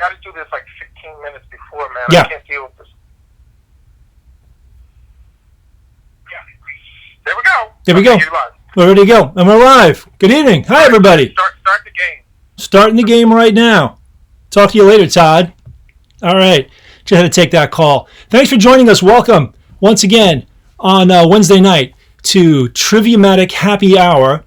got to do this like 15 minutes before, man. Yeah. I can't deal with this. Yeah. There we go. There we go. You're live. We're ready to go. And we're live. Good evening. Hi, everybody. Start the game. Starting the game right now. Talk to you later, Todd. All right. Just had to take that call. Thanks for joining us. Welcome once again on Wednesday night to Triviamatic Happy Hour.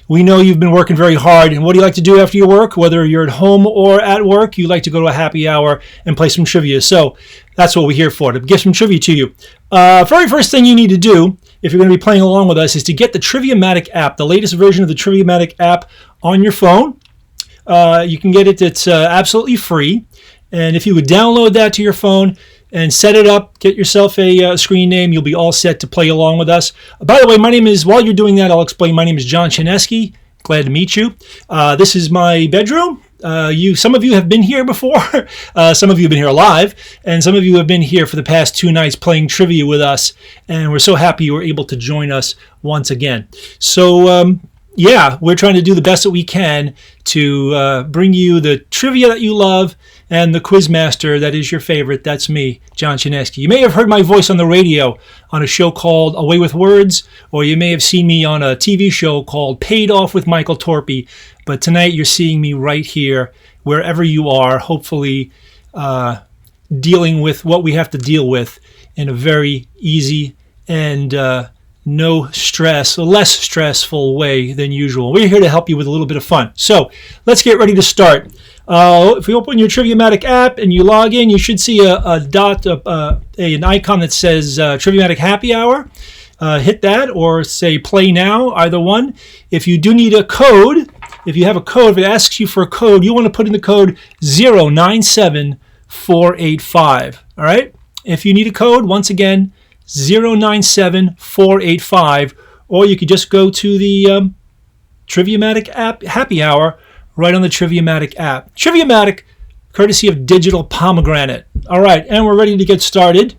We know you've been working very hard, and what do you like to do after your work? Whether you're at home or at work, you like to go to a happy hour and play some trivia. So that's what we're here for, to give some trivia to you. Very first thing you need to do, if you're going to be playing along with us, is to get the Triviamatic app, the latest version of the Triviamatic app on your phone. You can get it. It's absolutely free. And if you would download that to your phone and set it up, get yourself a screen name, you'll be all set to play along with us. By the way, while you're doing that, I'll explain. My name is John Chinesky. Glad to meet you. This is my bedroom. Some of you have been here before. Some of you have been here live, and some of you have been here for the past 2 nights playing trivia with us, and we're so happy you were able to join us once again. So, we're trying to do the best that we can to bring you the trivia that you love and the quizmaster that is your favorite. That's me, John Chinesky. You may have heard my voice on the radio on a show called Away with Words, or you may have seen me on a TV show called Paid Off with Michael Torpy. But tonight you're seeing me right here, wherever you are, hopefully dealing with what we have to deal with in a very easy and no stress, a less stressful way than usual. We're here to help you with a little bit of fun. So let's get ready to start. If you open your Triviamatic app and you log in, you should see an icon that says Triviamatic Happy Hour. Hit that or say play now, either one. If you do need a code, if you have a code, if it asks you for a code, you want to put in the code 097485. All right? If you need a code, once again, 097485, or you could just go to the Triviamatic app Happy Hour right on the Triviamatic app. Triviamatic, courtesy of Digital Pomegranate. All right, and we're ready to get started.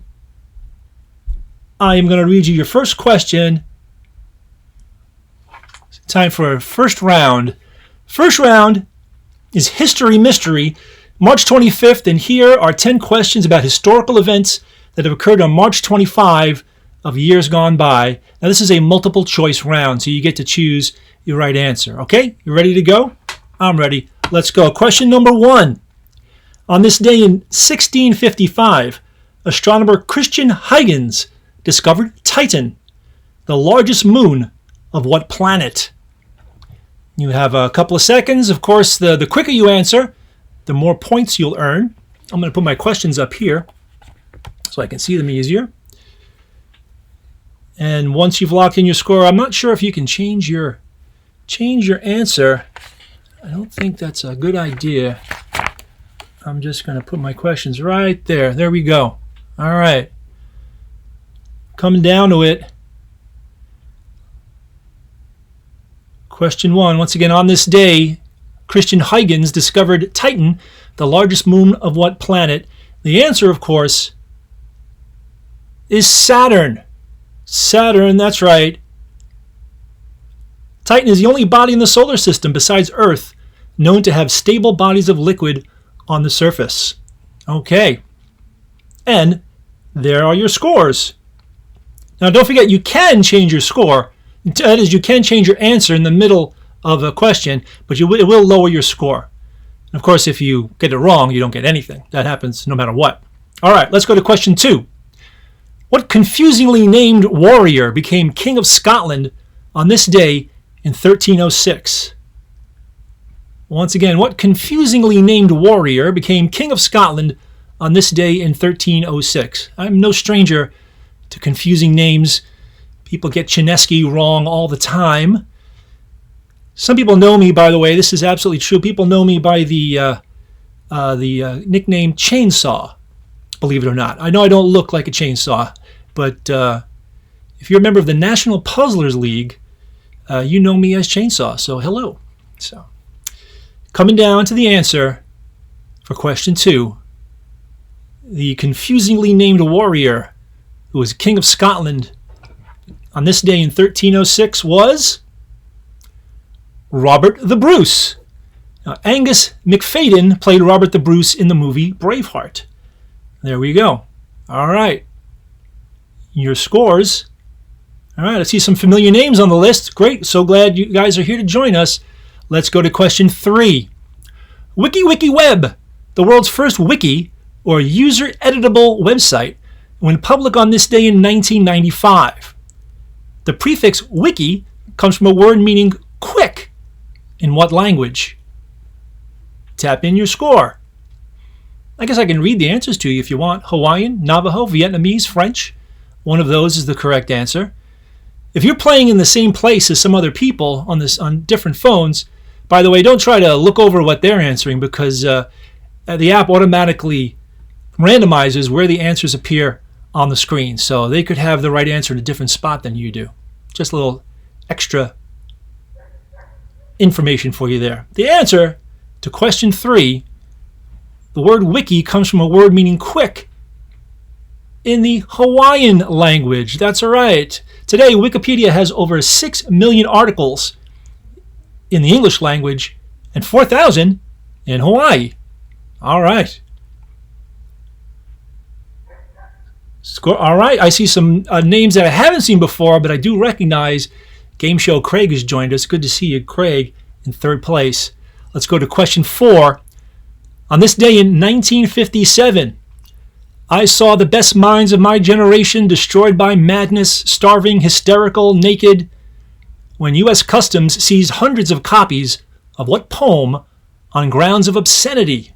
I am going to read you your first question. Time for a first round. First round is History Mystery, March 25th, and here are 10 questions about historical events that have occurred on March 25 of years gone by. Now, this is a multiple choice round, so you get to choose your right answer. Okay, you ready to go? I'm ready. Let's go. Question number 1. On this day in 1655, astronomer Christian Huygens discovered Titan, the largest moon of what planet? You have a couple of seconds. Of course, the quicker you answer, the more points you'll earn. I'm going to put my questions up here so I can see them easier. And once you've locked in your score, I'm not sure if you can change your answer. I don't think that's a good idea. I'm just going to put my questions right there. There we go. All right. Coming down to it. Question 1. Once again, on this day, Christian Huygens discovered Titan, the largest moon of what planet? The answer, of course, is Saturn. Saturn, that's right. Titan is the only body in the solar system besides Earth known to have stable bodies of liquid on the surface. Okay. And there are your scores. Now, don't forget, you can change your score. That is, you can change your answer in the middle of a question, but it will lower your score. And of course, if you get it wrong, you don't get anything. That happens no matter what. All right, let's go to question 2. What confusingly named warrior became King of Scotland on this day in 1306? Once again, what confusingly named warrior became King of Scotland on this day in 1306? I'm no stranger to confusing names. People get Chinesky wrong all the time. Some people know me, by the way, this is absolutely true. People know me by the nickname Chainsaw, believe it or not. I know I don't look like a chainsaw, but if you're a member of the National Puzzlers League, you know me as Chainsaw, so hello. So, coming down to the answer for question 2, the confusingly named warrior who was King of Scotland on this day in 1306 was Robert the Bruce. Angus McFadden played Robert the Bruce in the movie Braveheart. There we go. All right. Your scores. All right, I see some familiar names on the list. Great. So glad you guys are here to join us. Let's go to question 3. WikiWeb, the world's first wiki or user-editable website, went public on this day in 1995. The prefix wiki comes from a word meaning quick. In what language? Tap in your score. I guess I can read the answers to you if you want. Hawaiian, Navajo, Vietnamese, French. One of those is the correct answer. If you're playing in the same place as some other people on different phones, by the way, don't try to look over what they're answering because the app automatically randomizes where the answers appear on the screen. So they could have the right answer in a different spot than you do. Just a little extra information for you there. The answer to question 3, the word wiki comes from a word meaning quick in the Hawaiian language. That's right. Today, Wikipedia has over 6 million articles in the English language and 4,000 in Hawaii. All right. All right. I see some names that I haven't seen before, but I do recognize. Game Show Craig has joined us. Good to see you, Craig, in 3rd place. Let's go to question 4. On this day in 1957, I saw the best minds of my generation destroyed by madness, starving, hysterical, naked, when U.S. Customs seized hundreds of copies of what poem on grounds of obscenity?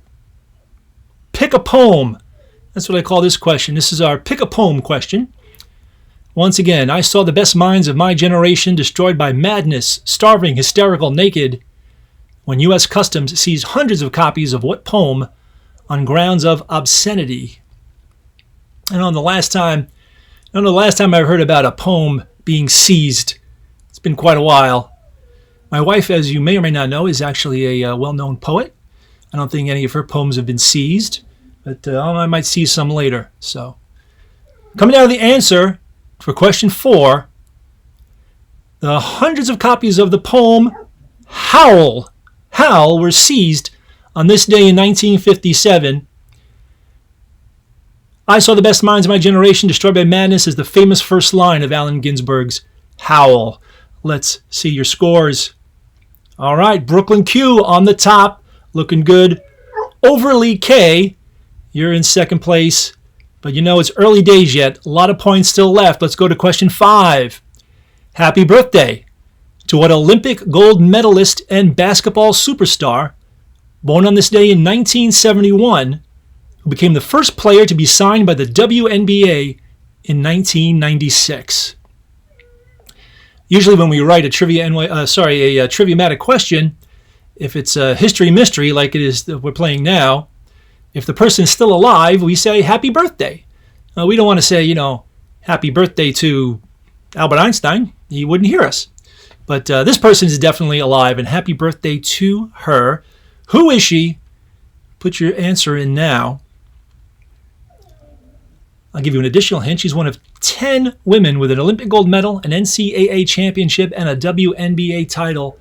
Pick a poem. That's what I call this question. This is our pick a poem question. Once again, I saw the best minds of my generation destroyed by madness, starving, hysterical, naked, when U.S. Customs seized hundreds of copies of what poem on grounds of obscenity? I don't know the last time I've heard about a poem being seized. It's been quite a while. My wife, as you may or may not know, is actually a well-known poet. I don't think any of her poems have been seized, but I might seize some later. So, coming down to the answer for question 4, the hundreds of copies of the poem Howl were seized on this day in 1957. I saw the best minds of my generation destroyed by madness is the famous first line of Allen Ginsberg's Howl. Let's see your scores. All right, Brooklyn Q on the top, looking good. Overly K, you're in 2nd place, but you know it's early days yet. A lot of points still left. Let's go to question 5. Happy birthday to what Olympic gold medalist and basketball superstar, born on this day in 1971, who became the first player to be signed by the WNBA in 1996. Usually when we write a Triviamatic question, if it's a history mystery like it is that we're playing now, if the person is still alive, we say happy birthday. We don't want to say, happy birthday to Albert Einstein. He wouldn't hear us. But this person is definitely alive, and happy birthday to her. Who is she? Put your answer in now. I'll give you an additional hint. She's one of 10 women with an Olympic gold medal, an NCAA championship, and a WNBA title.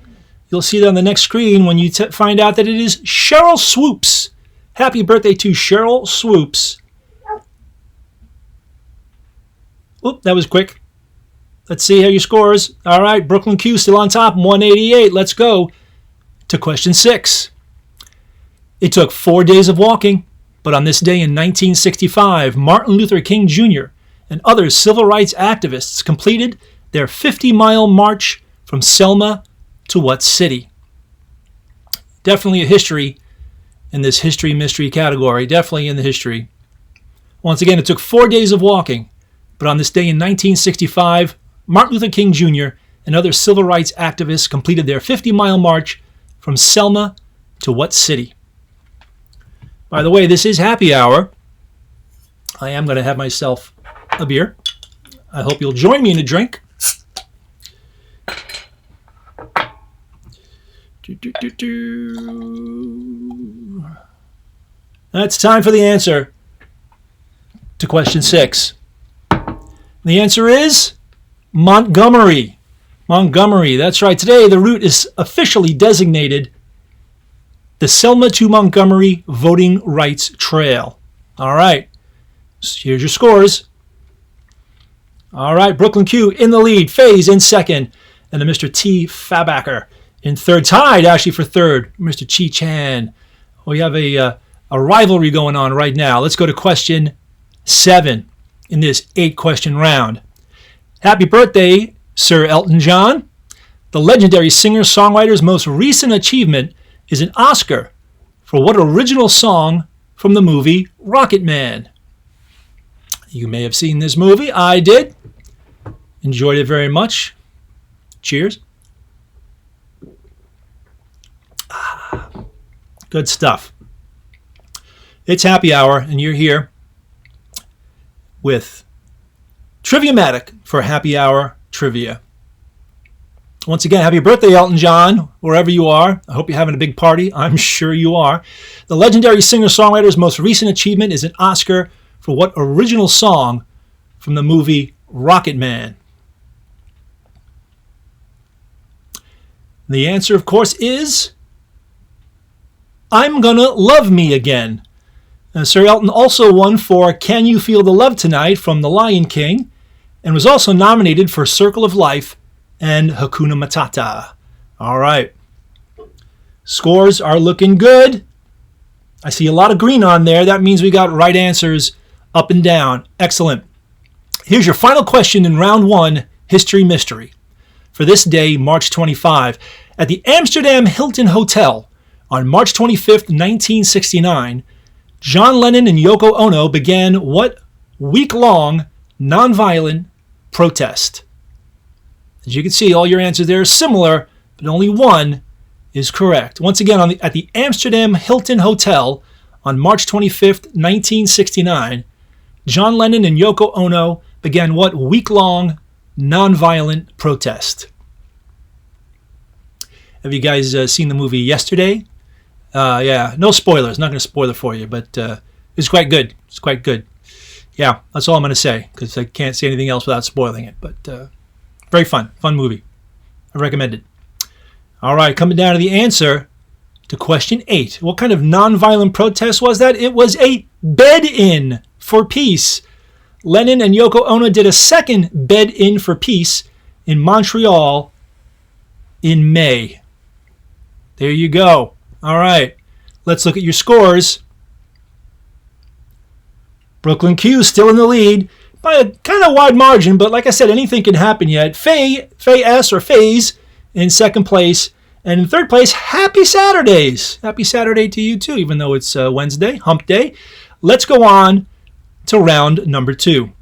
You'll see that on the next screen when you find out that it is Cheryl Swoops. Happy birthday to Cheryl Swoops. Oop, that was quick. Let's see how your scores. All right, Brooklyn Q still on top, 188. Let's go to question 6. It took 4 days of walking, but on this day in 1965, Martin Luther King Jr. and other civil rights activists completed their 50-mile march from Selma to what city? Definitely a history in this history mystery category. Definitely in the history. Once again, it took 4 days of walking, but on this day in 1965, Martin Luther King Jr. and other civil rights activists completed their 50-mile march from Selma to what city? By the way, this is happy hour. I am going to have myself a beer. I hope you'll join me in a drink. That's time for the answer to question 6. The answer is Montgomery. Montgomery, that's right. Today, the route is officially designated the Selma to Montgomery Voting Rights Trail. All right. So here's your scores. All right. Brooklyn Q in the lead. FaZe in second. And the Mr. T. Fabacker in third. Tied, actually, for third. Mr. Chi Chan. We have a rivalry going on right now. Let's go to question 7 in this 8-question round. Happy birthday, Sir Elton John. The legendary singer-songwriter's most recent achievement is an Oscar for what original song from the movie Rocket Man? You may have seen this movie. I did. Enjoyed it very much. Cheers. Good stuff. It's happy hour, and you're here with Triviamatic for happy hour trivia. Once again, happy birthday, Elton John, wherever you are. I hope you're having a big party. I'm sure you are. The legendary singer-songwriter's most recent achievement is an Oscar for what original song from the movie Rocket Man? The answer, of course, is I'm Gonna Love Me Again. Sir Elton also won for Can You Feel the Love Tonight from The Lion King, and was also nominated for Circle of Life and Hakuna Matata. All right. Scores are looking good. I see a lot of green on there. That means we got right answers up and down. Excellent. Here's your final question in round 1, History Mystery. For this day, March 25, at the Amsterdam Hilton Hotel on March 25th, 1969, John Lennon and Yoko Ono began what week-long nonviolent protest? As you can see, all your answers there are similar, but only one is correct. Once again, at the Amsterdam Hilton Hotel on March 25th, 1969, John Lennon and Yoko Ono began what week-long nonviolent protest? Have you guys seen the movie Yesterday? Yeah, no spoilers. Not going to spoil it for you, but it's quite good. It's quite good. Yeah, that's all I'm going to say, because I can't say anything else without spoiling it. But very fun movie. I recommend it. All right, coming down to the answer to question 8. What kind of nonviolent protest was that? It was a bed-in for peace. Lennon and Yoko Ono did a second bed-in for peace in Montreal in May. There you go. All right, let's look at your scores. Brooklyn Q still in the lead by a kind of wide margin, but like I said, anything can happen yet. Faye S or FaZe in second place. And in third place, happy Saturdays. Happy Saturday to you too, even though it's Wednesday, hump day. Let's go on to round number 2.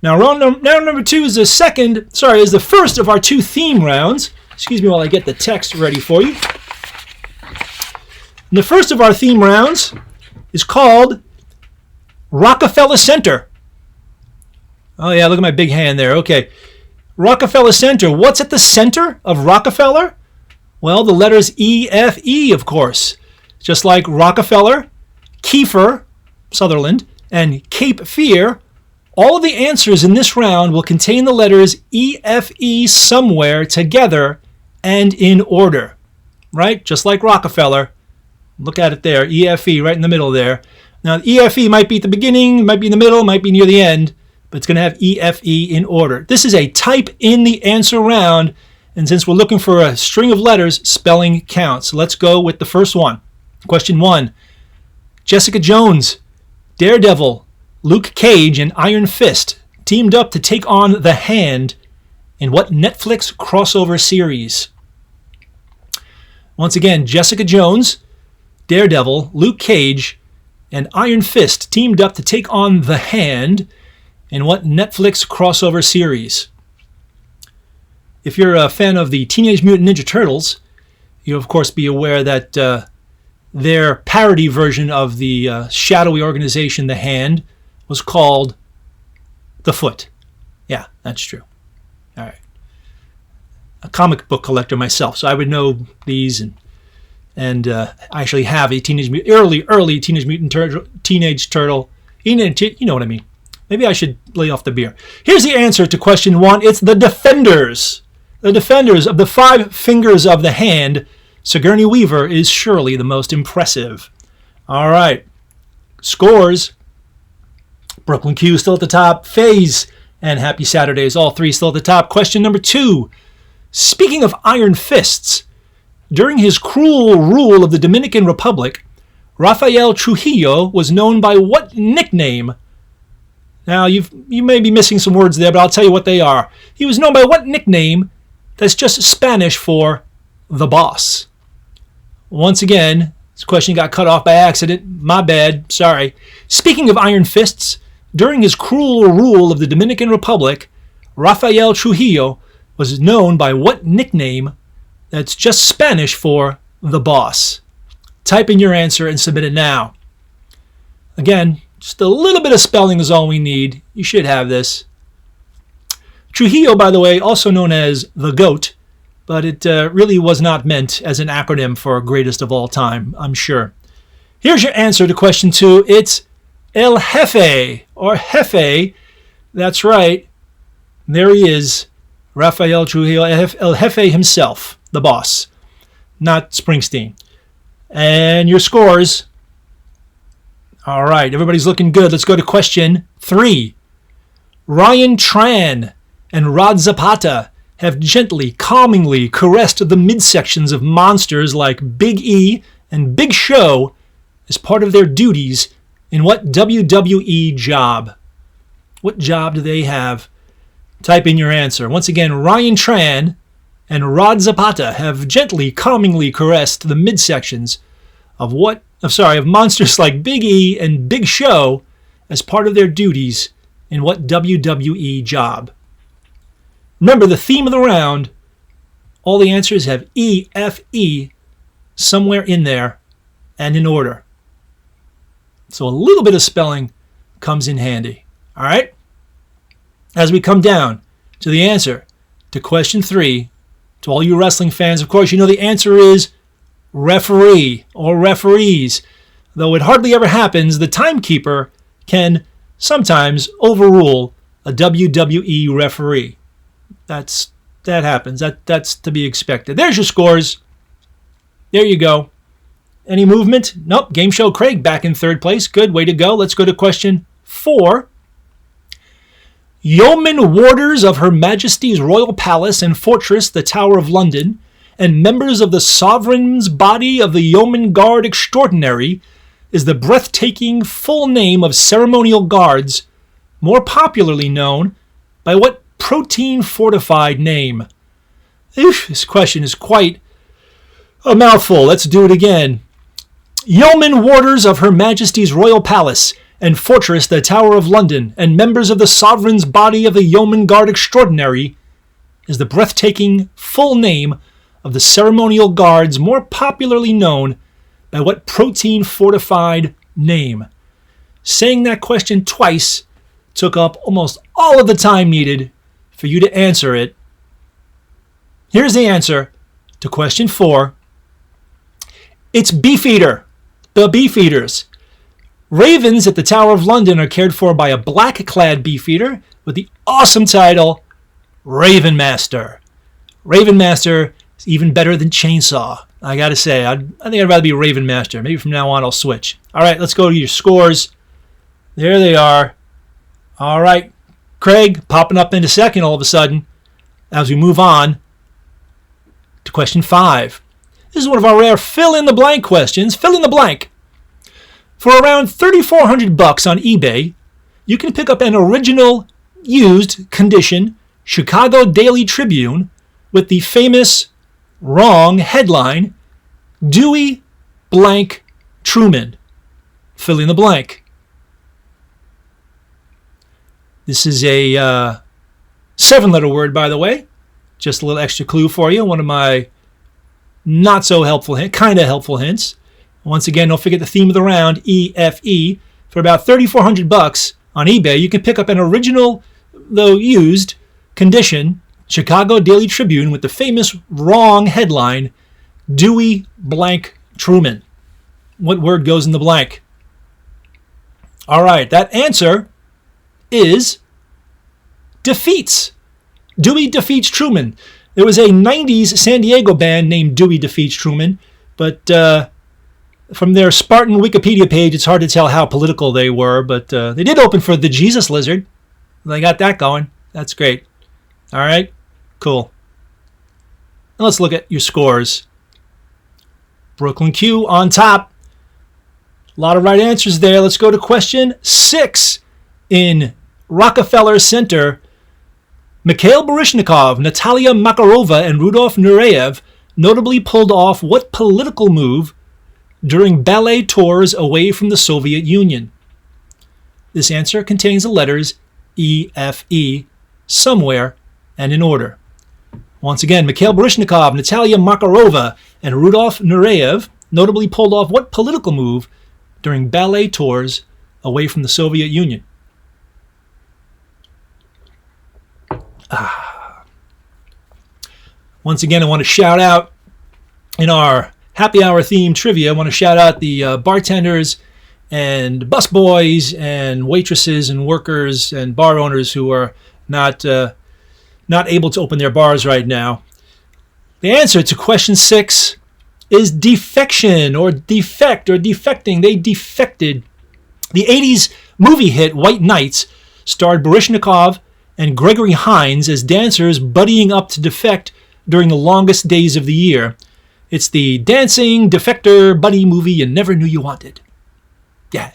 Now, round number 2 is the first of our 2 theme rounds. Excuse me while I get the text ready for you. And the first of our theme rounds is called Rockefeller Center. Oh yeah, look at my big hand there. Okay. Rockefeller Center. What's at the center of Rockefeller? Well, the letters EFE, of course. Just like Rockefeller, Kiefer, Sutherland, and Cape Fear, all of the answers in this round will contain the letters EFE somewhere together and in order. Right? Just like Rockefeller. Look at it there, EFE, right in the middle there. Now, EFE might be at the beginning, might be in the middle, might be near the end, but it's going to have EFE in order. This is a type in the answer round, and since we're looking for a string of letters, spelling counts. So let's go with the first one. Question 1. Jessica Jones, Daredevil, Luke Cage, and Iron Fist teamed up to take on The Hand in what Netflix crossover series? Once again, Jessica Jones, Daredevil, Luke Cage, and Iron Fist teamed up to take on The Hand in what Netflix crossover series? If you're a fan of the Teenage Mutant Ninja Turtles, you'll of course be aware that their parody version of the shadowy organization The Hand was called The Foot. Yeah, that's true. All right. A comic book collector myself, so I would know these, and I actually have a early Teenage Mutant Turtle. You know what I mean. Maybe I should lay off the beer. Here's the answer to question 1. It's the Defenders. The Defenders of the 5 fingers of the hand Sigourney Weaver is surely the most impressive. All right. Scores. Brooklyn Q still at the top. FaZe and Happy Saturdays, all three still at the top. Question number 2. Speaking of iron fists, during his cruel rule of the Dominican Republic, Rafael Trujillo was known by what nickname? Now, you may be missing some words there, but I'll tell you what they are. He was known by what nickname that's just Spanish for the boss? Once again, this question got cut off by accident. My bad. Sorry. Speaking of iron fists, during his cruel rule of the Dominican Republic, Rafael Trujillo was known by what nickname that's just Spanish for the boss? Type in your answer and submit it now. Again, just a little bit of spelling is all we need. You should have this. Trujillo, by the way, also known as the GOAT, but it really was not meant as an acronym for greatest of all time, I'm sure. Here's your answer to question 2. It's El Jefe, or Jefe. That's right. There he is. Rafael Trujillo, El Jefe himself, the boss, not Springsteen. And your scores. All right, everybody's looking good. Let's go to question 3. Ryan Tran and Rod Zapata have gently, calmingly caressed the midsections of monsters like Big E and Big Show as part of their duties in what WWE job? What job do they have? Type in your answer. Once again, Ryan Tran and Rod Zapata have gently, calmingly caressed the midsections of monsters like Big E and Big Show as part of their duties in what WWE job? Remember, the theme of the round, all the answers have E, F, E somewhere in there and in order. So a little bit of spelling comes in handy. All right? As we come down to the answer to question 3, to all you wrestling fans, of course, you know the answer is referee or referees. Though it hardly ever happens, the timekeeper can sometimes overrule a WWE referee. That happens. That's to be expected. There's your scores. There you go. Any movement? Nope. Game Show Craig back in 3rd place. Good. Way to go. Let's go to question 4. Yeoman warders of Her Majesty's Royal Palace and Fortress, the Tower of London, and members of the Sovereign's Body of the Yeoman Guard Extraordinary is the breathtaking full name of ceremonial guards, more popularly known by what protein-fortified name? This question is quite a mouthful. Let's do it again. Yeoman warders of Her Majesty's Royal Palace and Fortress, the Tower of London, and members of the Sovereign's Body of the Yeoman Guard Extraordinary is the breathtaking full name of the ceremonial guards more popularly known by what protein-fortified name? Saying that question twice took up almost all of the time needed for you to answer it. Here's the answer to question 4. It's Beefeater. The Beefeaters. Ravens at the Tower of London are cared for by a black-clad Beefeater with the awesome title Raven Master. Raven Master is even better than Chainsaw. I gotta say, I think I'd rather be Raven Master. Maybe from now on I'll switch. All right, let's go to your scores. There they are. All right, Craig popping up in a second all of a sudden as we move on to question 5. This is one of our rare fill-in-the-blank questions. Fill in the blank. For around $3,400 on eBay, you can pick up an original, used condition Chicago Daily Tribune with the famous wrong headline, Dewey blank Truman. Fill in the blank. This is a 7-letter word, by the way. Just a little extra clue for you. One of my not so helpful, kind of helpful hints. Once again, don't forget the theme of the round, EFE. For about $3,400 on eBay, you can pick up an original, though used, condition Chicago Daily Tribune with the famous wrong headline, Dewey blank Truman. What word goes in the blank? All right, that answer is defeats. Dewey defeats Truman. There was a 90s San Diego band named Dewey Defeats Truman, but from their Spartan Wikipedia page, it's hard to tell how political they were, but they did open for the Jesus Lizard. They got that going. That's great. All right, cool. Now let's look at your scores. Brooklyn Q on top. A lot of right answers there. Let's go to question 6 in Rockefeller Center. Mikhail Baryshnikov, Natalia Makarova, and Rudolf Nureyev notably pulled off what political move during ballet tours away from the Soviet Union? This answer contains the letters E, F, E, somewhere and in order. Once again, Mikhail Baryshnikov, Natalia Makarova, and Rudolf Nureyev notably pulled off what political move during ballet tours away from the Soviet Union? Once again, I want to shout out in our happy hour theme trivia. I want to shout out the bartenders and busboys and waitresses and workers and bar owners who are not able to open their bars right now. The answer to question 6 is defection or defect or defecting. They defected. The 80s movie hit White Nights starred Baryshnikov and Gregory Hines as dancers buddying up to defect during the longest days of the year. It's the dancing defector buddy movie you never knew you wanted. Yeah.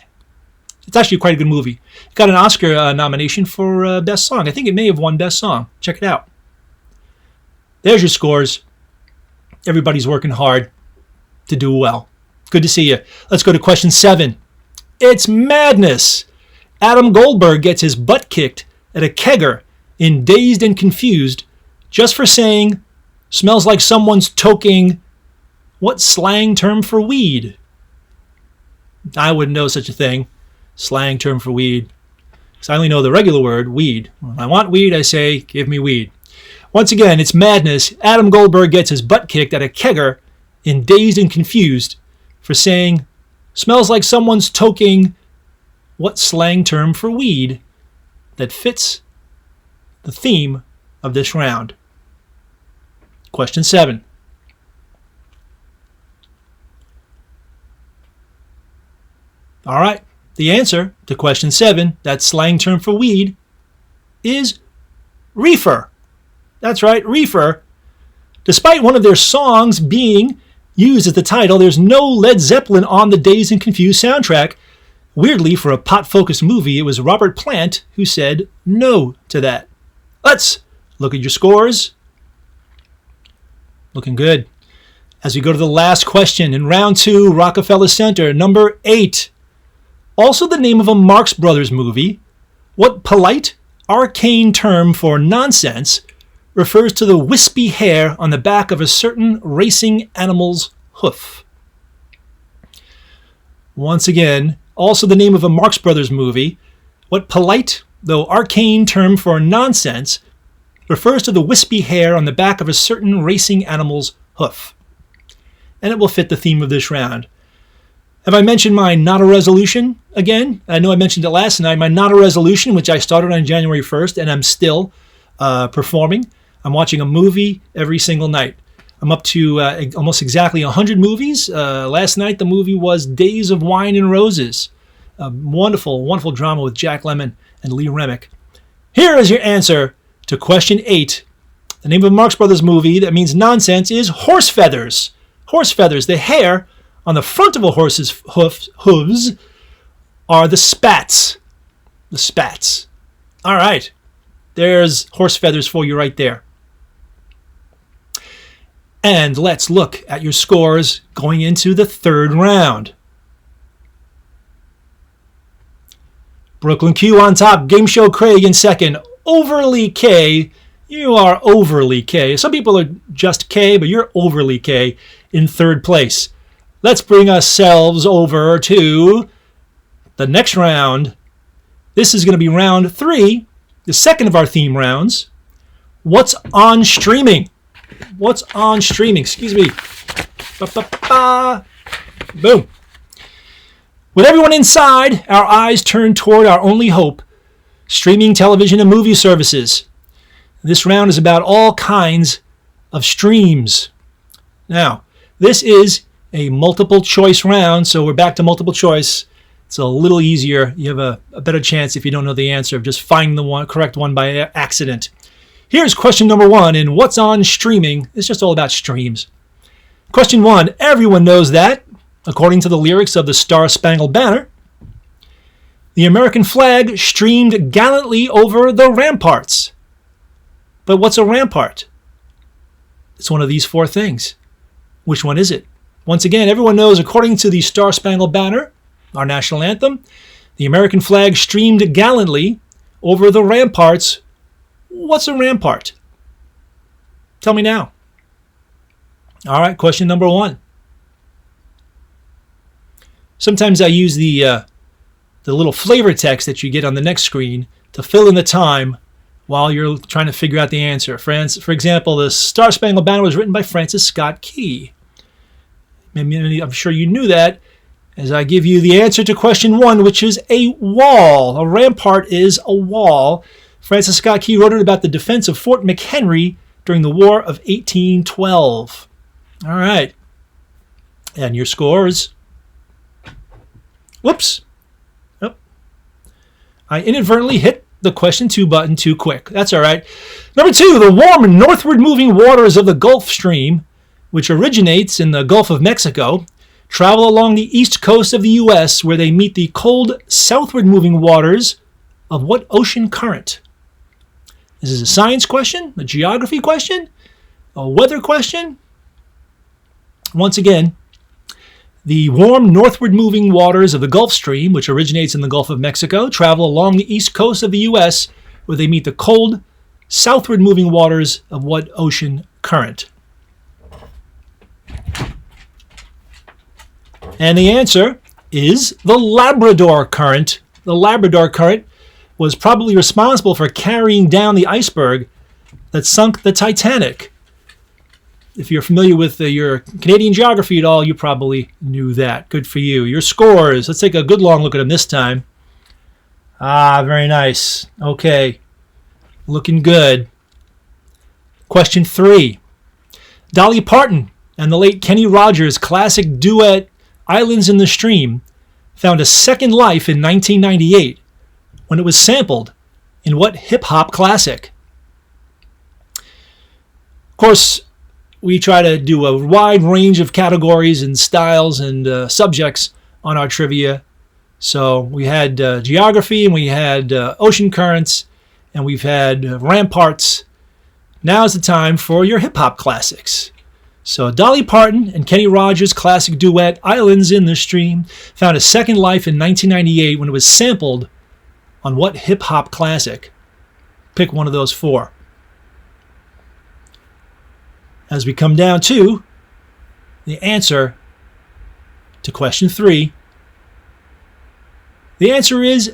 It's actually quite a good movie. It got an Oscar nomination for Best Song. I think it may have won Best Song. Check it out. There's your scores. Everybody's working hard to do well. Good to see you. Let's go to question 7. It's madness. Adam Goldberg gets his butt kicked at a kegger in Dazed and Confused just for saying, smells like someone's toking, what slang term for weed? I wouldn't know such a thing. Slang term for weed. Because I only know the regular word, weed. When I want weed, I say, give me weed. Once again, it's madness. Adam Goldberg gets his butt kicked at a kegger in Dazed and Confused for saying, smells like someone's toking, what slang term for weed that fits the theme of this round? Question 7. All right. The answer to question 7, that slang term for weed, is reefer. That's right, reefer. Despite one of their songs being used as the title, there's no Led Zeppelin on the Dazed and Confused soundtrack. Weirdly, for a pot-focused movie, it was Robert Plant who said no to that. Let's look at your scores. Looking good. As we go to the last question in round 2, Rockefeller Center, number 8. Also the name of a Marx Brothers movie. What polite, arcane term for nonsense refers to the wispy hair on the back of a certain racing animal's hoof? Once again, also the name of a Marx Brothers movie. What polite, though arcane term for nonsense refers to the wispy hair on the back of a certain racing animal's hoof? And it will fit the theme of this round. Have I mentioned my Not a Resolution again? I know I mentioned it last night. My Not a Resolution, which I started on January 1st, and I'm still performing. I'm watching a movie every single night. I'm up to almost exactly 100 movies. Last night, the movie was Days of Wine and Roses. A wonderful, wonderful drama with Jack Lemmon and Lee Remick. Here is your answer to question 8. The name of a Marx Brothers movie that means nonsense is Horse Feathers. Horse feathers. The hair on the front of a horse's hooves are the spats. The spats. All right. There's horse feathers for you right there. And let's look at your scores going into the third round. Brooklyn Q on top. Game Show Craig in second. Overly K. You are overly K. Some people are just K, but you're overly K in third place. Let's bring ourselves over to the next round. This is going to be round 3, the second of our theme rounds. What's on streaming? What's on streaming? Excuse me. Ba-ba-ba. Boom. With everyone inside, our eyes turn toward our only hope, streaming television and movie services. This round is about all kinds of streams? Now, this is a multiple choice round, so we're back to multiple choice. It's a little easier. You have a better chance if you don't know the answer of just finding the correct one by accident. Here's question number 1 in What's on Streaming? It's just all about streams. Question 1. Everyone knows that, according to the lyrics of the Star-Spangled Banner, the American flag streamed gallantly over the ramparts. But what's a rampart? It's one of these 4 things. Which one is it? Once again, everyone knows, according to the Star-Spangled Banner, our national anthem, the American flag streamed gallantly over the ramparts. What's a rampart? Tell me now. All right, question number 1. Sometimes I use the little flavor text that you get on the next screen to fill in the time while you're trying to figure out the answer. For example, the Star-Spangled Banner was written by Francis Scott Key. I'm sure you knew that as I give you the answer to question 1, which is a wall. A rampart is a wall. Francis Scott Key wrote it about the defense of Fort McHenry during the War of 1812. All right. And your scores. Whoops. Oh. I inadvertently hit the question 2 button too quick. That's all right. Number 2, the warm northward moving waters of the Gulf Stream, which originates in the Gulf of Mexico, travel along the east coast of the U.S. where they meet the cold southward moving waters of what ocean current? This is a science question, a geography question, a weather question. Once again, the warm northward moving waters of the Gulf Stream, which originates in the Gulf of Mexico, travel along the east coast of the U.S. where they meet the cold southward moving waters of what ocean current? And the answer is the Labrador Current. The Labrador Current was probably responsible for carrying down the iceberg that sunk the Titanic. If you're familiar with your Canadian geography at all, you probably knew that. Good for you. Your scores. Let's take a good long look at them this time. Very nice. Okay. Looking good. Question 3. Dolly Parton and the late Kenny Rogers' classic duet Islands in the Stream found a second life in 1998 when it was sampled in what hip-hop classic? Of course, we try to do a wide range of categories and styles and subjects on our trivia. So we had geography, and we had ocean currents, and we've had ramparts. Now's the time for your hip-hop classics. So Dolly Parton and Kenny Rogers' classic duet, Islands in the Stream, found a second life in 1998 when it was sampled on what hip-hop classic? Pick one of those 4. As we come down to the answer to question 3, the answer is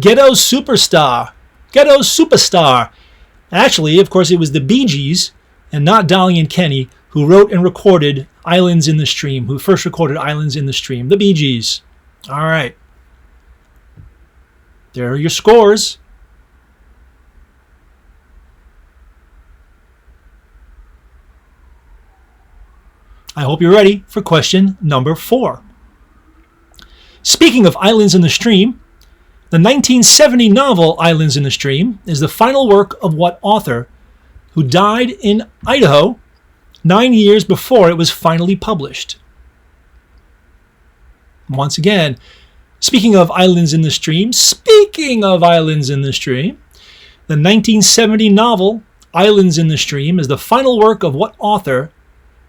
Ghetto Superstar. Ghetto Superstar. Actually, of course, it was the Bee Gees and not Dolly and Kenny who wrote and recorded Islands in the Stream, who first recorded Islands in the Stream. The Bee Gees. All right. There are your scores. I hope you're ready for question number 4. Speaking of Islands in the Stream, the 1970 novel Islands in the Stream is the final work of what author who died in Idaho 9 years before it was finally published? Once again, speaking of Islands in the Stream, the 1970 novel Islands in the Stream is the final work of what author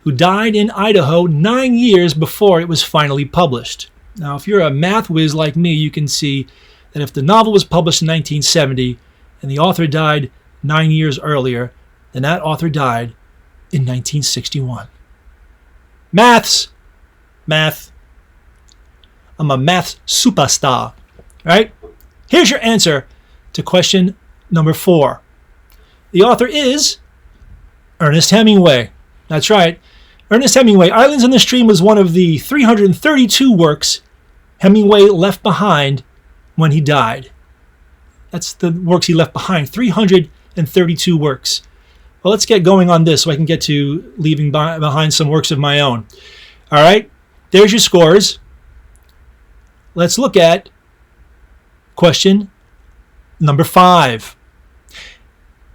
who died in Idaho 9 years before it was finally published? Now, if you're a math whiz like me, you can see that if the novel was published in 1970 and the author died 9 years earlier, then that author died in 1961. Math. I'm a math superstar, right? Here's your answer to question number 4. The author is Ernest Hemingway. That's right. Ernest Hemingway. Islands in the Stream was one of the 332 works Hemingway left behind when he died. That's the works he left behind, 332 works. Well, let's get going on this so I can get to leaving behind some works of my own. All right, there's your scores. Let's look at question number 5.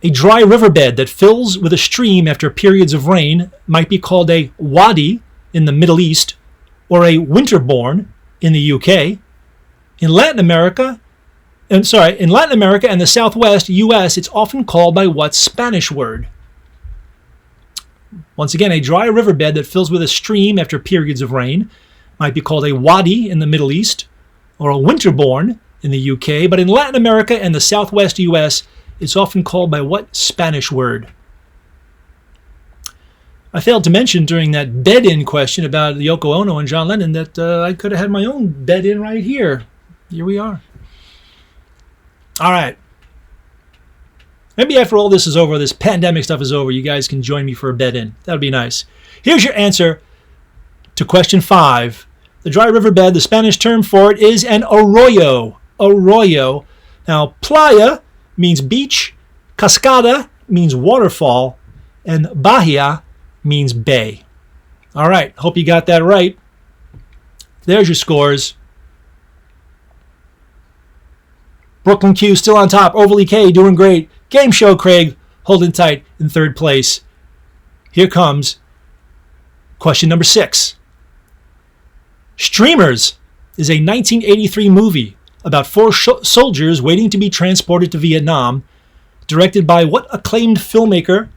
A dry riverbed that fills with a stream after periods of rain might be called a wadi in the Middle East or a winterbourne in the UK. In Latin America and the Southwest US, it's often called by what Spanish word? Once again, a dry riverbed that fills with a stream after periods of rain might be called a wadi in the Middle East or a winterbourne in the UK, but in Latin America and the Southwest US, it's often called by what Spanish word? I failed to mention during that bed-in question about Yoko Ono and John Lennon that I could have had my own bed-in right here. Here we are. All right. Maybe after all this is over, this pandemic stuff is over, you guys can join me for a bed-in. That would be nice. Here's your answer to question 5. The dry riverbed, the Spanish term for it is an arroyo. Arroyo. Now, playa means beach, cascada means waterfall, and bahia means bay. All right, hope you got that right. There's your scores. Brooklyn Q still on top. Overly K doing great. Game Show Craig holding tight in 3rd place. Here comes question number 6. Streamers is a 1983 movie about 4 soldiers waiting to be transported to Vietnam, directed by what acclaimed filmmaker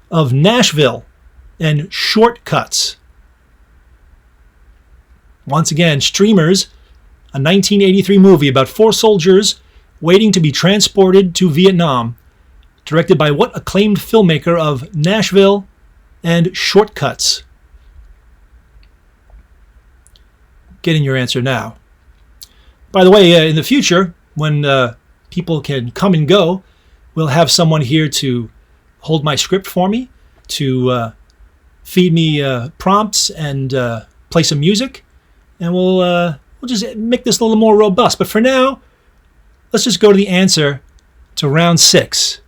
of Nashville and Shortcuts? Once again, Streamers, a 1983 movie about 4 soldiers waiting to be transported to Vietnam, directed by what acclaimed filmmaker of Nashville and Shortcuts? Get in your answer now. By the way, in the future, when people can come and go, we'll have someone here to hold my script for me, to feed me prompts and play some music, and we'll just make this a little more robust. But for now, let's just go to the answer to round 6.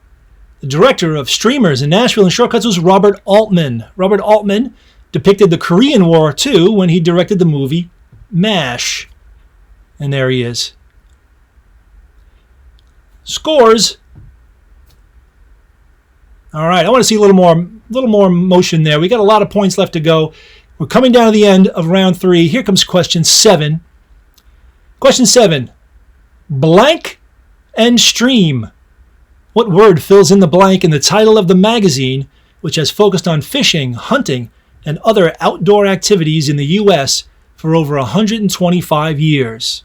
The director of Streamers in Nashville and Shortcuts was Robert Altman. Robert Altman depicted the Korean War too when he directed the movie MASH. And there he is. Scores. All right, I want to see a little more motion there. We got a lot of points left to go. We're coming down to the end of round 3. Here comes question 7. Question 7. Blank and stream. What word fills in the blank in the title of the magazine, which has focused on fishing, hunting, and other outdoor activities in the U.S. for over 125 years?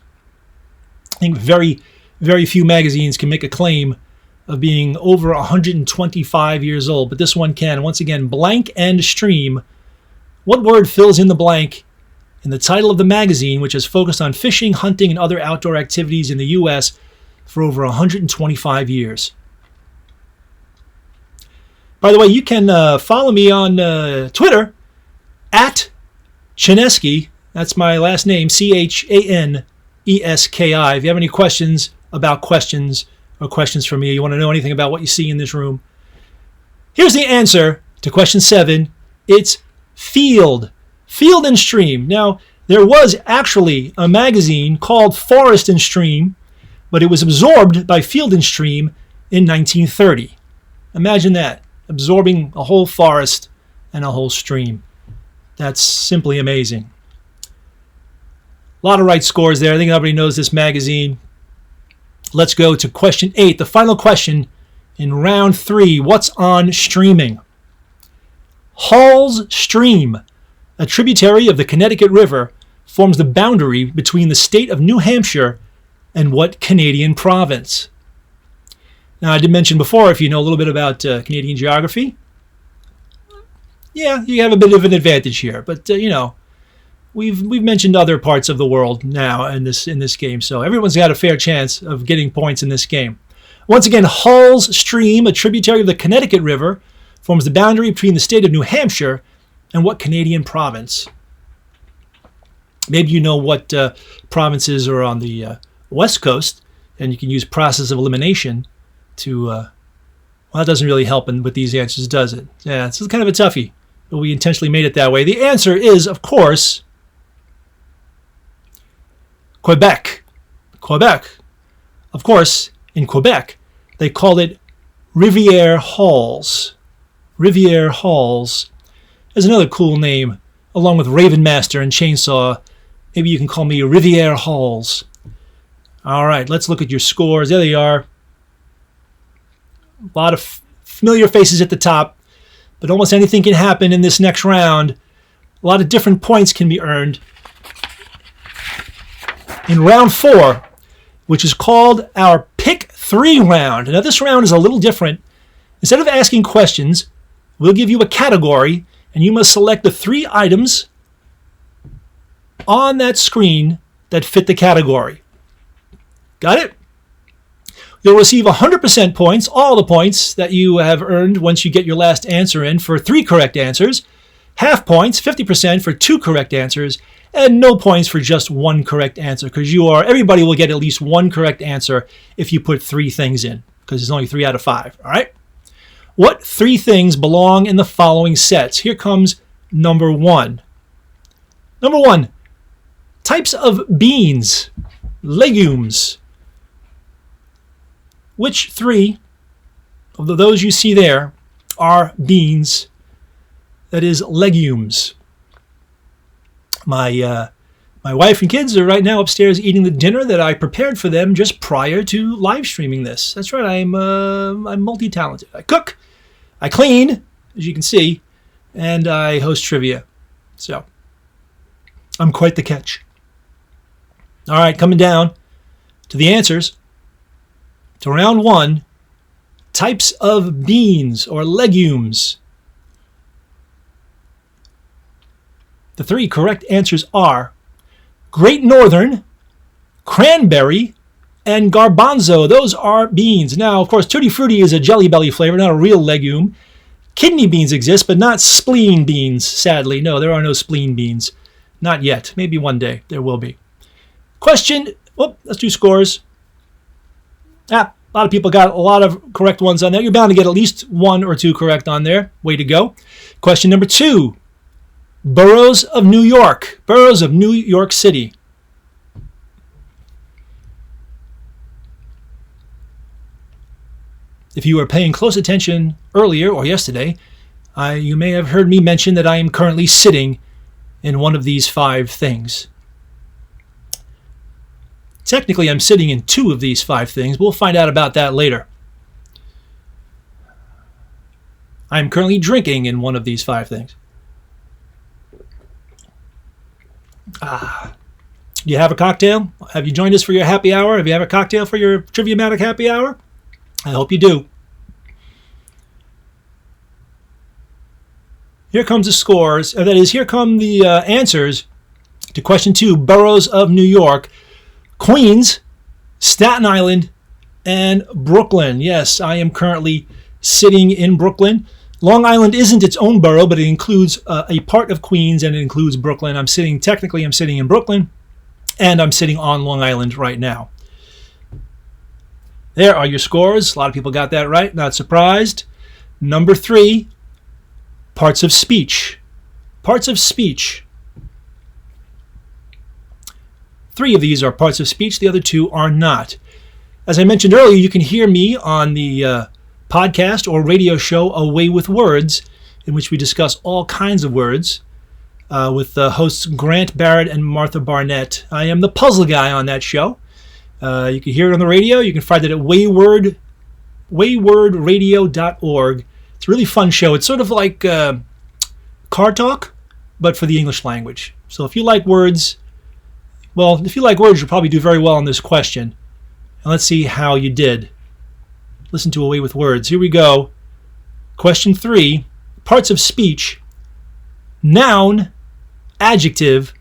I think very, very few magazines can make a claim of being over 125 years old, but this one can. Once again, blank and stream. What word fills in the blank in the title of the magazine, which has focused on fishing, hunting, and other outdoor activities in the U.S. for over 125 years? By the way, you can follow me on Twitter at Chaneski. That's my last name, Chaneski. If you have any questions about questions or questions for me, you want to know anything about what you see in this room, here's the answer to question 7. It's field. Field and Stream. Now, there was actually a magazine called Forest and Stream, but it was absorbed by Field and Stream in 1930. Imagine that, absorbing a whole forest and a whole stream. That's simply amazing. A lot of right scores there. I think everybody knows this magazine. Let's go to question 8, the final question in round 3. What's on streaming? Hall's Stream, a tributary of the Connecticut River, forms the boundary between the state of New Hampshire and what Canadian province? Now, I did mention before, if you know a little bit about Canadian geography, yeah, you have a bit of an advantage here. But, we've mentioned other parts of the world now in this game, so everyone's got a fair chance of getting points in this game. Once again, Hall's Stream, a tributary of the Connecticut River, forms the boundary between the state of New Hampshire and what Canadian province? Maybe you know what provinces are on the West Coast, and you can use process of elimination to Well, that doesn't really help with these answers, does it? Yeah, it's kind of a toughie, but we intentionally made it that way. The answer is, of course, Quebec. Quebec. Of course, in Quebec, they call it Rivière Halls. Rivière Halls is another cool name, along with Raven Master and Chainsaw. Maybe you can call me Rivière Halls. All right, let's look at your scores. There they are. A lot of familiar faces at the top, but almost anything can happen in this next round. A lot of different points can be earned. In round 4, which is called our Pick 3 round. Now, this round is a little different. Instead of asking questions, we'll give you a category, and you must select the 3 items on that screen that fit the category. Got it? You'll receive 100% points, all the points that you have earned once you get your last answer in for 3 correct answers, half points, 50% for 2 correct answers, and no points for just 1 correct answer, because everybody will get at least 1 correct answer if you put 3 things in, because there's only 3 out of 5, all right? What 3 things belong in the following sets? Here comes number 1. Number 1, types of beans, legumes. Which 3 of those you see there are beans, that is, legumes? My wife and kids are right now upstairs eating the dinner that I prepared for them just prior to live streaming this. That's right, I'm multi-talented. I cook, I clean, as you can see, and I host trivia. So, I'm quite the catch. All right, coming down to the answers. To round 1, types of beans or legumes. The 3 correct answers are Great Northern, cranberry, and garbanzo. Those are beans. Now, of course, Tutti Frutti is a Jelly Belly flavor, not a real legume. Kidney beans exist, but not spleen beans, sadly. No, there are no spleen beans. Not yet. Maybe one day there will be. Question, let's do scores. A lot of people got a lot of correct ones on there. You're bound to get at least 1 or 2 correct on there. Way to go. Question number 2. Boroughs of New York. Boroughs of New York City. If you were paying close attention earlier or yesterday, you may have heard me mention that I am currently sitting in one of these 5 things. Technically, I'm sitting in 2 of these 5 things. We'll find out about that later. I'm currently drinking in one of these 5 things. Do you have a cocktail? Have you joined us for your happy hour? Have you have a cocktail for your Triviamatic happy hour? I hope you do. Here comes the scores. That is, here come the answers to question 2, boroughs of New York. Queens, Staten Island, and Brooklyn. Yes, I am currently sitting in Brooklyn. Long Island isn't its own borough, but it includes a part of Queens, and it includes Brooklyn. I'm sitting in Brooklyn, and I'm sitting on Long Island right now. There are your scores. A lot of people got that right. Not surprised. Number 3, parts of speech. Parts of speech. 3 of these are parts of speech. The other 2 are not. As I mentioned earlier, you can hear me on the podcast or radio show A Way with Words, in which we discuss all kinds of words with hosts Grant Barrett and Martha Barnett. I am the puzzle guy on that show. You can hear it on the radio. You can find it at waywordradio.org. It's a really fun show. It's sort of like Car Talk, but for the English language. So if you like words, you'll probably do very well on this question. And let's see how you did. Listen to A Way with Words. Here we go. Question 3, parts of speech. Noun, adjective,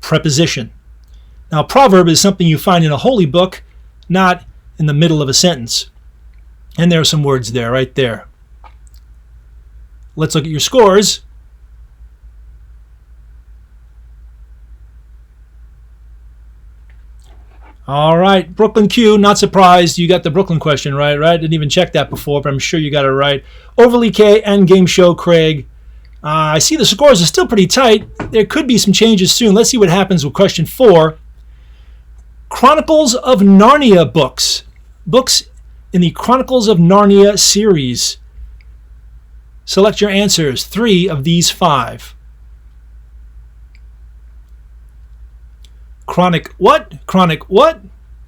preposition. Now, a proverb is something you find in a holy book, not in the middle of a sentence. And there are some words there, right there. Let's look at your scores. All right, Brooklyn Q, not surprised you got the Brooklyn question right? Didn't even check that before, but I'm sure you got it right. Overly K and Game Show Craig. I see the scores are still pretty tight. There could be some changes soon. Let's see what happens with question 4. Chronicles of Narnia books. Books in the Chronicles of Narnia series. Select your answers. 3 of these 5. Chronic what? Chronic what?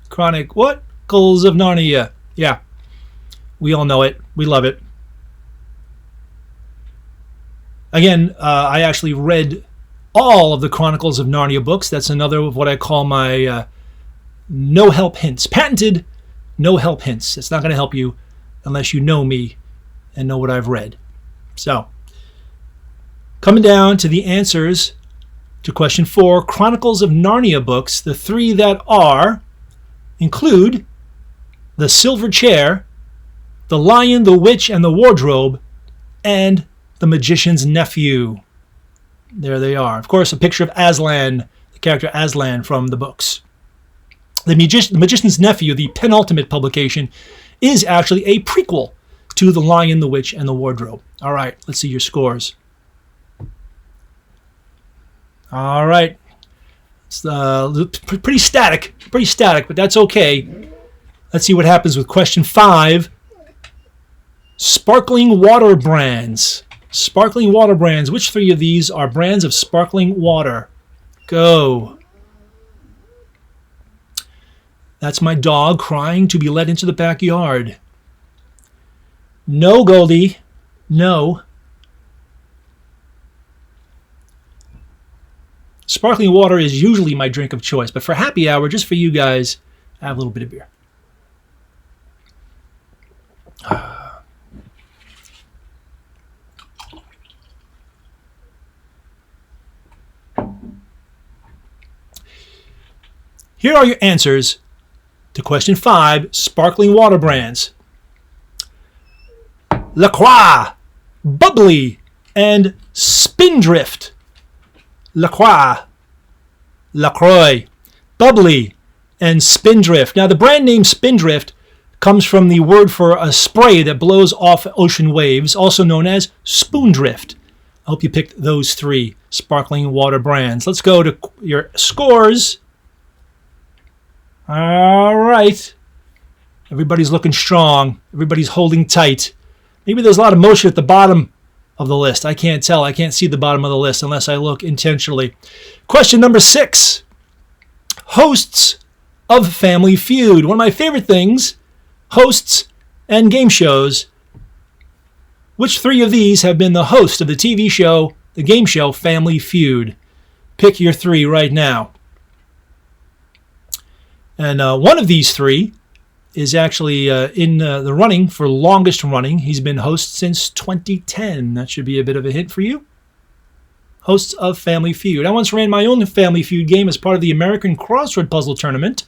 Chronic what? Chronicles of Narnia. Yeah. We all know it. We love it. Again, I actually read all of the Chronicles of Narnia books. That's another of what I call my no-help hints. Patented no-help hints. It's not going to help you unless you know me and know what I've read. So, coming down to the answers to question 4, Chronicles of Narnia books. The 3 that include The Silver Chair, The Lion, the Witch, and the Wardrobe, and The Magician's Nephew. There they are. Of course, a picture of Aslan, the character Aslan from the books. The Magician's Nephew, the penultimate publication, is actually a prequel to The Lion, the Witch, and the Wardrobe. All right, let's see your scores. All right. It's pretty static, but that's okay. Let's see what happens with question 5. Sparkling water brands. Sparkling water brands. Which 3 of these are brands of sparkling water? Go. That's my dog crying to be let into the backyard. No, Goldie. No. Sparkling water is usually my drink of choice, but for happy hour, just for you guys, I have a little bit of beer. Here are your answers to question 5, sparkling water brands. La Croix, Bubbly, and Spindrift. La Croix, Bubbly, and Spindrift. Now, the brand name Spindrift comes from the word for a spray that blows off ocean waves, also known as spoondrift. I hope you picked those 3 sparkling water brands. Let's go to your scores. All right. Everybody's looking strong. Everybody's holding tight. Maybe there's a lot of motion at the bottom of the list. I can't tell. I can't see the bottom of the list unless I look intentionally. Question number 6. Hosts of Family Feud. One of my favorite things, hosts and game shows. Which 3 of these have been the host of the TV show, the game show, Family Feud? Pick your 3 right now. And one of these 3 is actually in the running for longest running. He's been host since 2010. That should be a bit of a hint for you. Hosts of Family Feud. I once ran my own Family Feud game as part of the American Crossword Puzzle Tournament.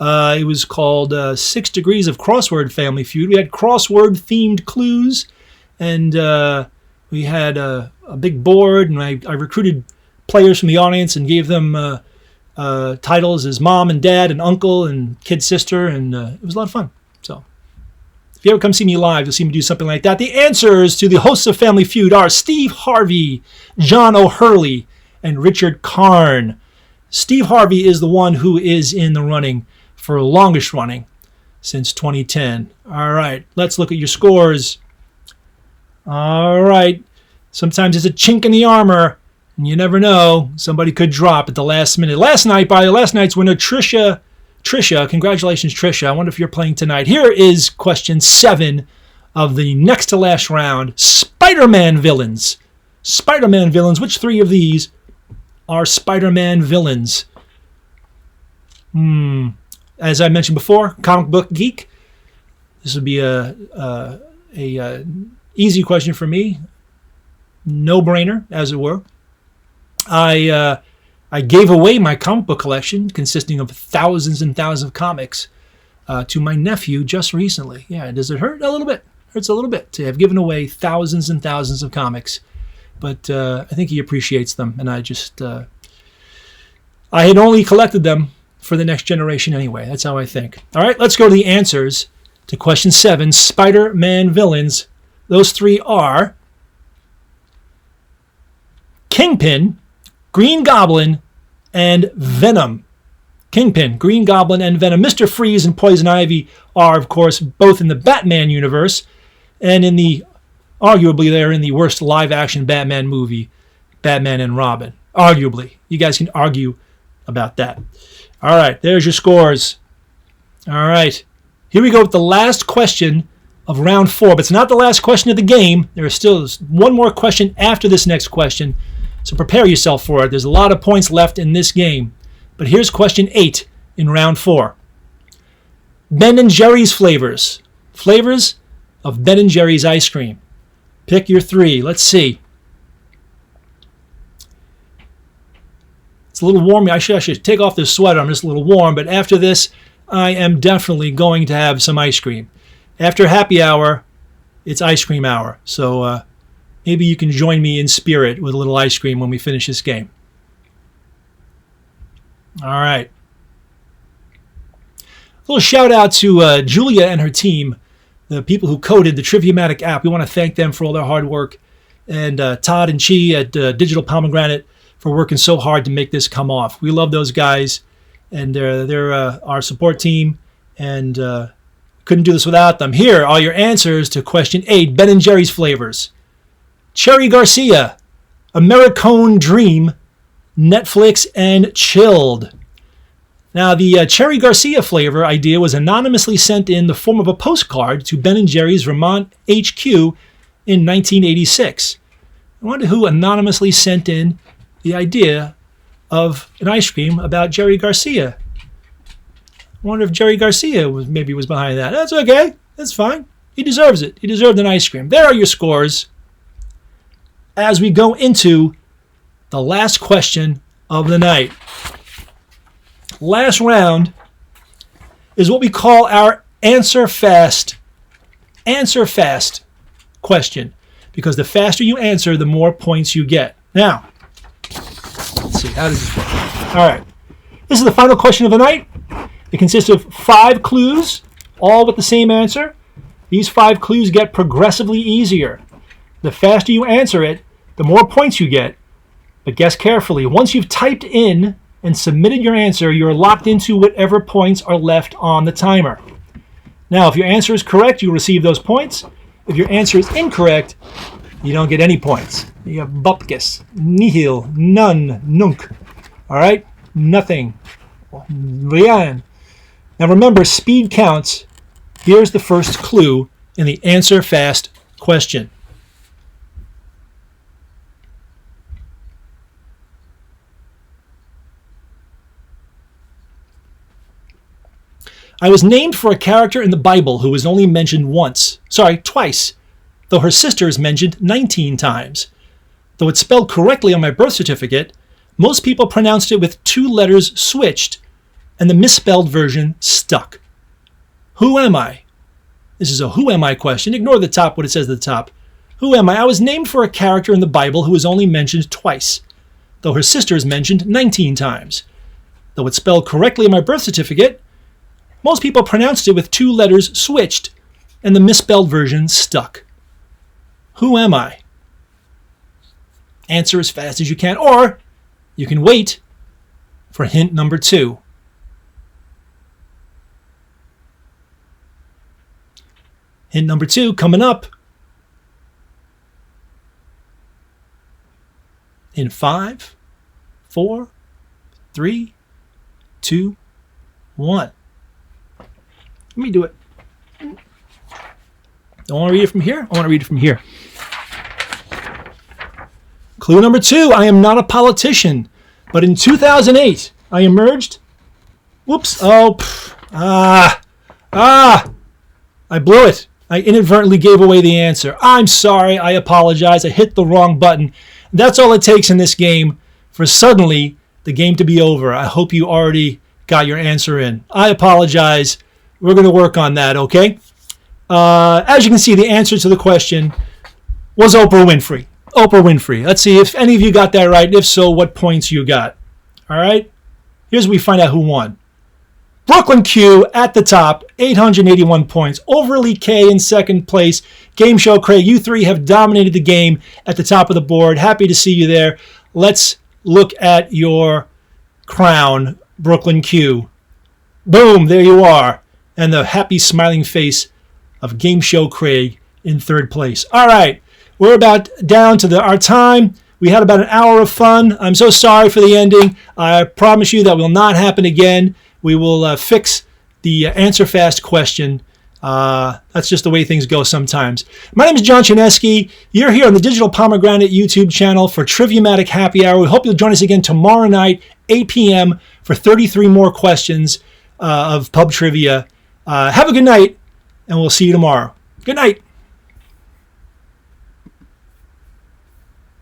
It was called 6 Degrees of Crossword Family Feud. We had crossword-themed clues, and we had a big board, and I recruited players from the audience and gave them titles as mom and dad and uncle and kid sister, and it was a lot of fun. So if you ever come see me live, you'll see me do something like that. The answers to the hosts of Family Feud are Steve Harvey, John O'Hurley, and Richard Karn. Steve Harvey is the one who is in the running for longest running since 2010. All right, let's look at your scores. All right, sometimes it's a chink in the armor. And you never know, somebody could drop at the last minute. Last night's winner, Trisha, congratulations, Trisha. I wonder if you're playing tonight. Here is question 7 of the next to last round. Spider-Man villains. Spider-Man villains. Which 3 of these are Spider-Man villains? As I mentioned before, comic book geek. This would be a easy question for me. No-brainer, as it were. I gave away my comic book collection, consisting of thousands and thousands of comics, to my nephew just recently. Yeah, does it hurt? A little bit. Hurts a little bit to have given away thousands and thousands of comics. But I think he appreciates them. And I had only collected them for the next generation anyway. That's how I think. All right, let's go to the answers to question 7, Spider-Man villains. Those 3 are Kingpin, Green Goblin, and Venom. Kingpin, Green Goblin, and Venom. Mr. Freeze and Poison Ivy are, of course, both in the Batman universe, and arguably they're in the worst live-action Batman movie, Batman and Robin. Arguably. You guys can argue about that. All right, there's your scores. All right, here we go with the last question of round 4, but it's not the last question of the game. There is still one more question after this next question, so prepare yourself for it. There's a lot of points left in this game, but here's question 8 in round 4. Ben & Jerry's flavors. Flavors of Ben & Jerry's ice cream. Pick your 3. Let's see. It's a little warm. I should take off this sweater. I'm just a little warm, but after this, I am definitely going to have some ice cream. After happy hour, it's ice cream hour. So maybe you can join me in spirit with a little ice cream when we finish this game. All right. A little shout out to Julia and her team, the people who coded the Triviamatic app. We want to thank them for all their hard work. And Todd and Chi at Digital Pomegranate for working so hard to make this come off. We love those guys, and they're our support team, and couldn't do this without them. Here are your answers to question 8, Ben & Jerry's flavors. Cherry Garcia, Americone Dream, Netflix, and Chilled. Now, the Cherry Garcia flavor idea was anonymously sent in the form of a postcard to Ben & Jerry's Vermont HQ in 1986. I wonder who anonymously sent in the idea of an ice cream about Jerry Garcia. I wonder if Jerry Garcia was behind that. That's okay. That's fine. He deserves it. He deserved an ice cream. There are your scores as we go into the last question of the night. Last round is what we call our answer fast question, because the faster you answer, the more points you get. Now, let's see, how does this work? All right, this is the final question of the night. It consists of 5 clues, all with the same answer. These 5 clues get progressively easier. The faster you answer it, the more points you get. But guess carefully, once you've typed in and submitted your answer, you're locked into whatever points are left on the timer. Now, if your answer is correct, you receive those points. If your answer is incorrect, you don't get any points. You have bupkis, nihil, none, nunc. All right? Nothing. Rien. Now remember, speed counts. Here's the first clue in the answer fast question. I was named for a character in the Bible who was only mentioned twice, though her sister is mentioned 19 times. Though it's spelled correctly on my birth certificate, most people pronounced it with 2 letters switched, and the misspelled version stuck. Who am I? This is a who am I question. Ignore the top, what it says at the top. Who am I? I was named for a character in the Bible who was only mentioned twice, though her sister is mentioned 19 times. Though it's spelled correctly on my birth certificate, most people pronounced it with 2 letters switched, and the misspelled version stuck. Who am I? Answer as fast as you can, or you can wait for hint number 2. Hint number 2 coming up in 5, 4, 3, 2, 1. Let me do it. Don't want to read it from here. I want to read it from here. Clue number 2. I am not a politician, but in 2008, I emerged. Whoops. I blew it. I inadvertently gave away the answer. I'm sorry. I apologize. I hit the wrong button. That's all it takes in this game for suddenly the game to be over. I hope you already got your answer in. I apologize. We're going to work on that, okay? As you can see, the answer to the question was Oprah Winfrey. Oprah Winfrey. Let's see if any of you got that right. If so, what points you got. All right? Here's where we find out who won. Brooklyn Q at the top, 881 points. Overly K in second place. Game Show Craig, you three have dominated the game at the top of the board. Happy to see you there. Let's look at your crown, Brooklyn Q. Boom, there you are. And the happy smiling face of Game Show Craig in third place. All right, we're about down to our time. We had about an hour of fun. I'm so sorry for the ending. I promise you that will not happen again. We will fix the answer fast question. That's just the way things go sometimes. My name is John Chinesky. You're here on the Digital Pomegranate YouTube channel for Triviamatic Happy Hour. We hope you'll join us again tomorrow night, 8 p.m. for 33 more questions of pub trivia. Have a good night, and we'll see you tomorrow. Good night.